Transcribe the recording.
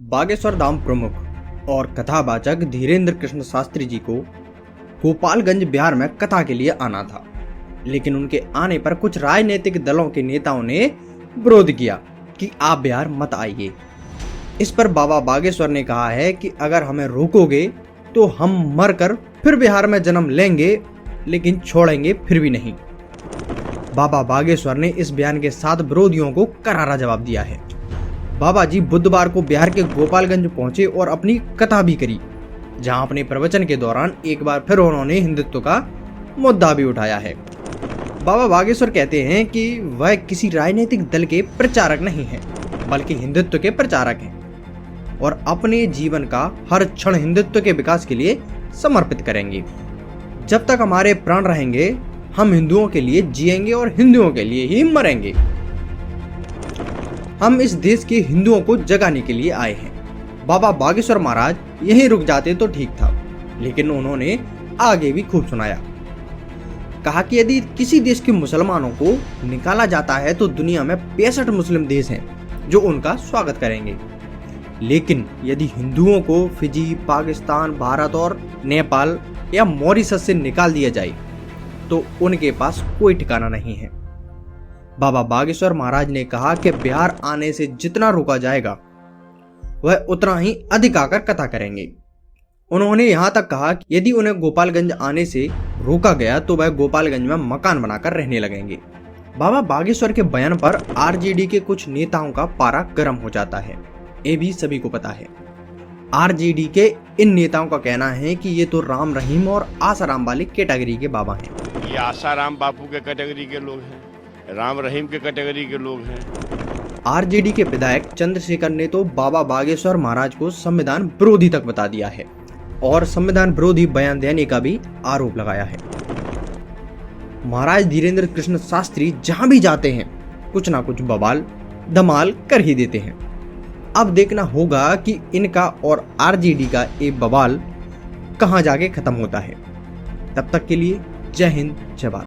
बागेश्वर धाम प्रमुख और कथावाचक धीरेन्द्र कृष्ण शास्त्री जी को गोपालगंज बिहार में कथा के लिए आना था, लेकिन उनके आने पर कुछ राजनीतिक दलों के नेताओं ने विरोध किया कि आप बिहार मत आइए। इस पर बाबा बागेश्वर ने कहा है कि अगर हमें रोकोगे तो हम मरकर फिर बिहार में जन्म लेंगे, लेकिन छोड़ेंगे फिर भी नहीं। बाबा बागेश्वर ने इस बयान के साथ विरोधियों को करारा जवाब दिया है। बाबा जी बुधवार को बिहार के गोपालगंज पहुंचे और अपनी कथा भी करी, जहां अपने प्रवचन के दौरान एक बार फिर उन्होंने हिंदुत्व का मुद्दा भी उठाया है। बाबा बागेश्वर कहते हैं कि वह किसी राजनीतिक दल के प्रचारक नहीं हैं, बल्कि हिंदुत्व के प्रचारक हैं और अपने जीवन का हर क्षण हिंदुत्व के विकास के लिए समर्पित करेंगे। जब तक हमारे प्राण रहेंगे हम हिंदुओं के लिए जिएंगे और हिंदुओं के लिए ही मरेंगे। हम इस देश के हिंदुओं को जगाने के लिए आए हैं। बाबा बागेश्वर महाराज यहीं रुक जाते तो ठीक था, लेकिन उन्होंने आगे भी खूब सुनाया। कहा कि यदि किसी देश के मुसलमानों को निकाला जाता है तो दुनिया में 65 मुस्लिम देश हैं जो उनका स्वागत करेंगे, लेकिन यदि हिंदुओं को फिजी, पाकिस्तान, भारत और नेपाल या मॉरिशस से निकाल दिया जाए तो उनके पास कोई ठिकाना नहीं है। बाबा बागेश्वर महाराज ने कहा कि बिहार आने से जितना रोका जाएगा वह उतना ही अधिक आकर कथा करेंगे। उन्होंने यहां तक कहा कि यदि उन्हें गोपालगंज आने से रोका गया तो वह गोपालगंज में मकान बनाकर रहने लगेंगे। बाबा बागेश्वर के बयान पर आरजेडी के कुछ नेताओं का पारा गर्म हो जाता है, ये भी सभी को पता है। आरजेडी के इन नेताओं का कहना है कि ये तो राम रहीम और आसाराम वाली कैटेगरी के बाबा हैं। ये आसाराम बापू के कैटेगरी के लोग हैं, राम रहीम के कैटेगरी के लोग हैं। आरजेडी के विधायक चंद्रशेखर ने तो बाबा बागेश्वर महाराज को संविधान विरोधी तक बता दिया है और संविधान विरोधी बयान देने का भी आरोप लगाया है। महाराज धीरेन्द्र कृष्ण शास्त्री जहां भी जाते हैं कुछ ना कुछ बवाल धमाल कर ही देते हैं। अब देखना होगा कि इनका और आरजेडी का ये बवाल कहां जाके खत्म होता है। तब तक के लिए जय हिंद, जय भारत।